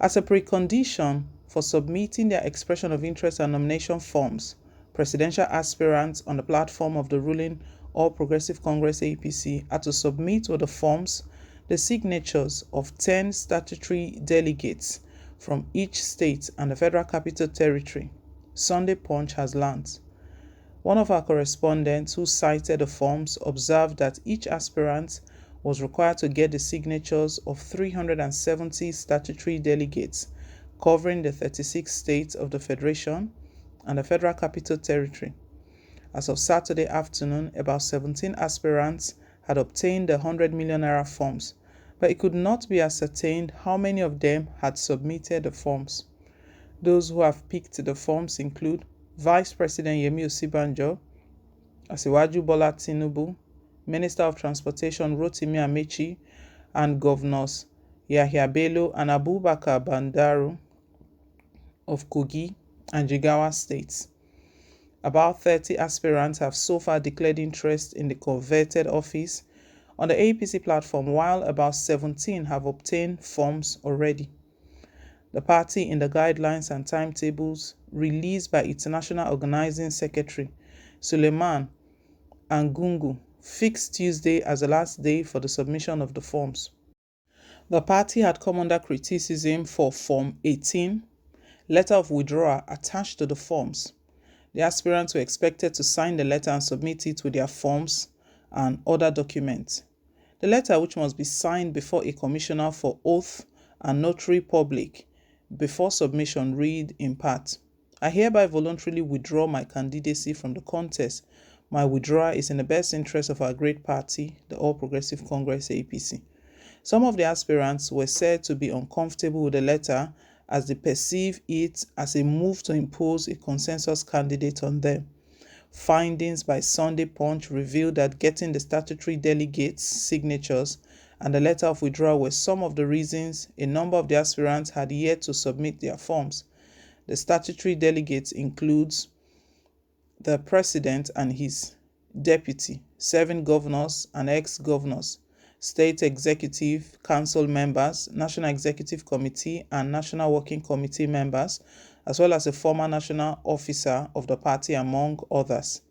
As a precondition for submitting their expression of interest and nomination forms, presidential aspirants on the platform of the ruling All Progressive Congress APC are to submit with the forms the signatures of 10 statutory delegates from each state and the Federal Capital Territory. Sunday Punch has learnt. One of our correspondents who cited the forms observed that each aspirant was required to get the signatures of 370 statutory delegates covering the 36 states of the Federation and the Federal Capital Territory. As of Saturday afternoon, about 17 aspirants had obtained the 100 million naira forms, but it could not be ascertained how many of them had submitted the forms. Those who have picked the forms include Vice President Osibanjo, Asiwaju Bola Tinubu, Minister of Transportation Rotimi Amechi, and Governors Yahya Bello and Abubakar Bandaru of Kogi and Jigawa states. About 30 aspirants have so far declared interest in the coveted office on the APC platform, while about 17 have obtained forms already. The party, in the guidelines and timetables released by its National Organizing Secretary, Suleiman Angungu, fixed Tuesday as the last day for the submission of the forms. The party had come under criticism for Form 18, letter of withdrawal, attached to the forms. The aspirants were expected to sign the letter and submit it with their forms and other documents. The letter, which must be signed before a commissioner for oath and notary public before submission, read in part, I hereby voluntarily withdraw my candidacy from the contest. My withdrawal is in the best interest of our great party, the All Progressive Congress APC. Some of the aspirants were said to be uncomfortable with the letter as they perceive it as a move to impose a consensus candidate on them. Findings by Sunday Punch revealed that getting the statutory delegates' signatures and the letter of withdrawal were some of the reasons a number of the aspirants had yet to submit their forms. The statutory delegates includes the president and his deputy, 7 governors and ex-governors, state executive council members, national executive committee and national working committee members, as well as a former national officer of the party, among others.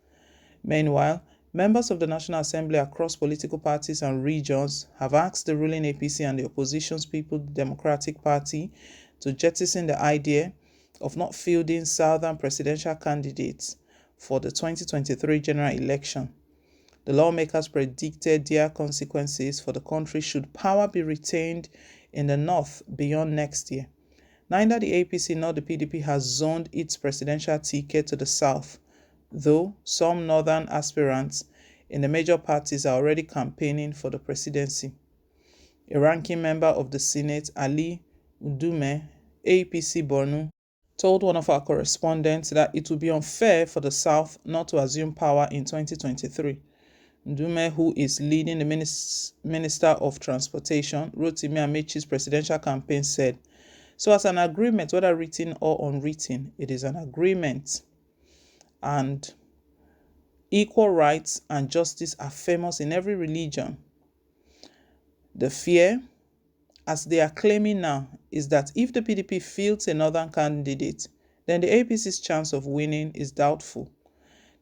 Meanwhile, members of the National Assembly across political parties and regions have asked the ruling APC and the opposition's People's Democratic Party to jettison the idea of not fielding Southern presidential candidates for the 2023 general election. The lawmakers predicted dire consequences for the country should power be retained in the North beyond next year. Neither the APC nor the PDP has zoned its presidential ticket to the South, though some northern aspirants in the major parties are already campaigning for the presidency. A ranking member of the Senate, Ali Udume, APC Borno, told one of our correspondents that it would be unfair for the South not to assume power in 2023. Ndume, who is leading the Minister of Transportation, Rotimi Amechi's presidential campaign, said, so as an agreement, whether written or unwritten, it is an agreement. And equal rights and justice are famous in every religion. The fear, as they are claiming now, is that if the PDP fields a northern candidate, then the APC's chance of winning is doubtful.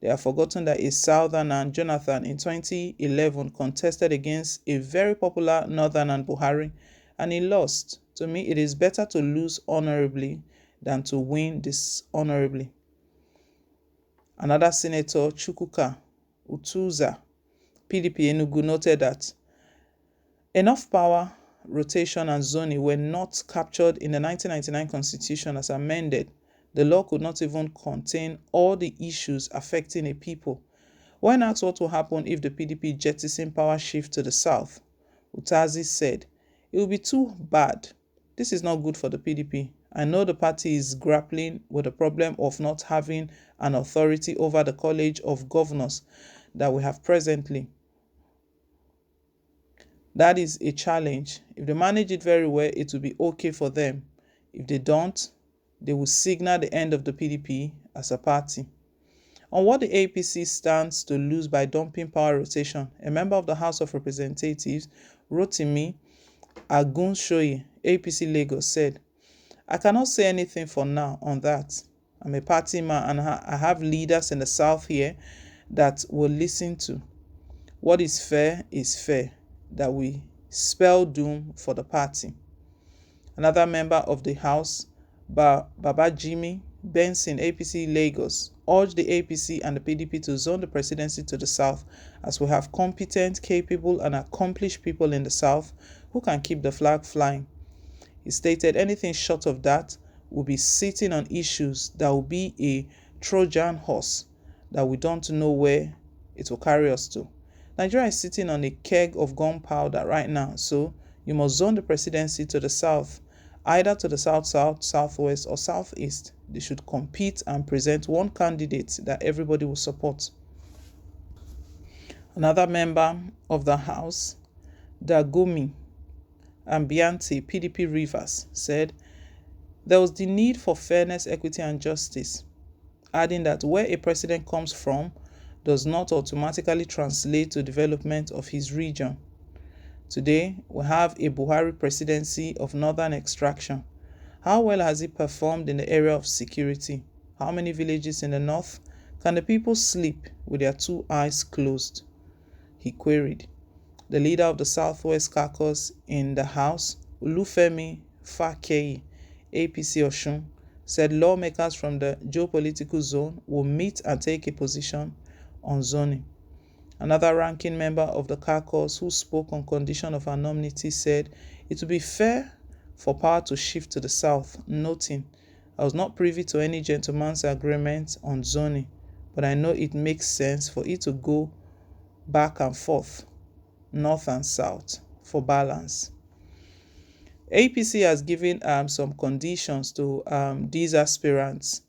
They have forgotten that a southerner, Jonathan, in 2011 contested against a very popular northerner, Buhari, and he lost. To me, it is better to lose honorably than to win dishonorably. Another senator, Chukwuka Utuza, PDP Enugu, noted that enough power, rotation and zoning were not captured in the 1999 constitution as amended. The law could not even contain all the issues affecting a people. When asked what will happen if the PDP jettison power shift to the south, Utazi said, it will be too bad. This is not good for the PDP. I know the party is grappling with the problem of not having an authority over the College of Governors that we have presently. That is a challenge. If they manage it very well, it will be okay for them. If they don't, they will signal the end of the PDP as a party. On what the APC stands to lose by dumping power rotation, a member of the House of Representatives, Rotimi Agunshoye, APC Lagos, said, I cannot say anything for now on that. I'm a party man and I have leaders in the South here that will listen to. What is fair, that we spell doom for the party. Another member of the House, Baba Jimmy Benson, APC Lagos, urged the APC and the PDP to zone the presidency to the South, as we have competent, capable, and accomplished people in the South who can keep the flag flying. He stated anything short of that will be sitting on issues that will be a Trojan horse that we don't know where it will carry us to. Nigeria is sitting on a keg of gunpowder right now, so you must zone the presidency to the South, either to the South, Southwest, or Southeast. They should compete and present one candidate that everybody will support. Another member of the House, Dagumi Ambiante, PDP Rivers, said there was the need for fairness, equity, and justice, adding that where a president comes from does not automatically translate to development of his region. Today, we have a Buhari presidency of northern extraction. How well has he performed in the area of security? How many villages in the north? Can the people sleep with their two eyes closed? He queried. The leader of the Southwest Caucus in the House, Olufemi Fakeyi, APC Osun, said lawmakers from the geopolitical zone will meet and take a position on zoning. Another ranking member of the caucus who spoke on condition of anonymity said it would be fair for power to shift to the South, noting, I was not privy to any gentleman's agreement on zoning, but I know it makes sense for it to go back and forth, north and south, for balance. APC has given some conditions to these aspirants.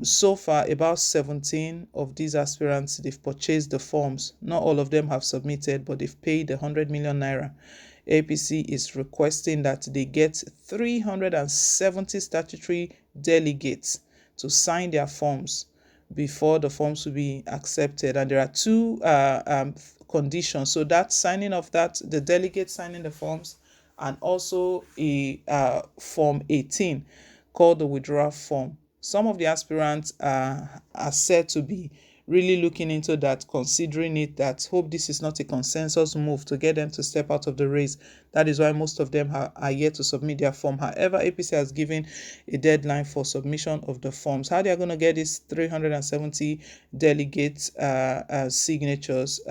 So far, about 17 of these aspirants, they've purchased the forms. Not all of them have submitted, but they've paid 100 million naira. APC is requesting that they get 370 statutory delegates to sign their forms before the forms will be accepted. And there are two conditions. So that signing of that, the delegate signing the forms, and also a Form 18 called the withdrawal form. Some of the aspirants are said to be really looking into that, considering it, that hope this is not a consensus move to get them to step out of the race. That is why most of them are yet to submit their form. However, APC has given a deadline for submission of the forms. How they are going to get these 370 delegates signatures,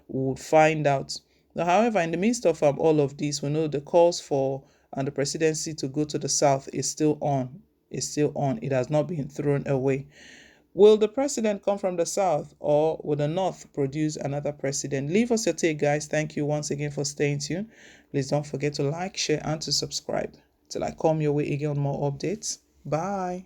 we'll find out. Now, however, in the midst of all of this, we know the calls for the presidency to go to the South is still on. It has not been thrown away. Will the president come from the South, or will the North produce another president? Leave us your take, guys. Thank you once again for staying tuned. Please don't forget to like, share, and to subscribe. Till I come your way again on more updates. Bye.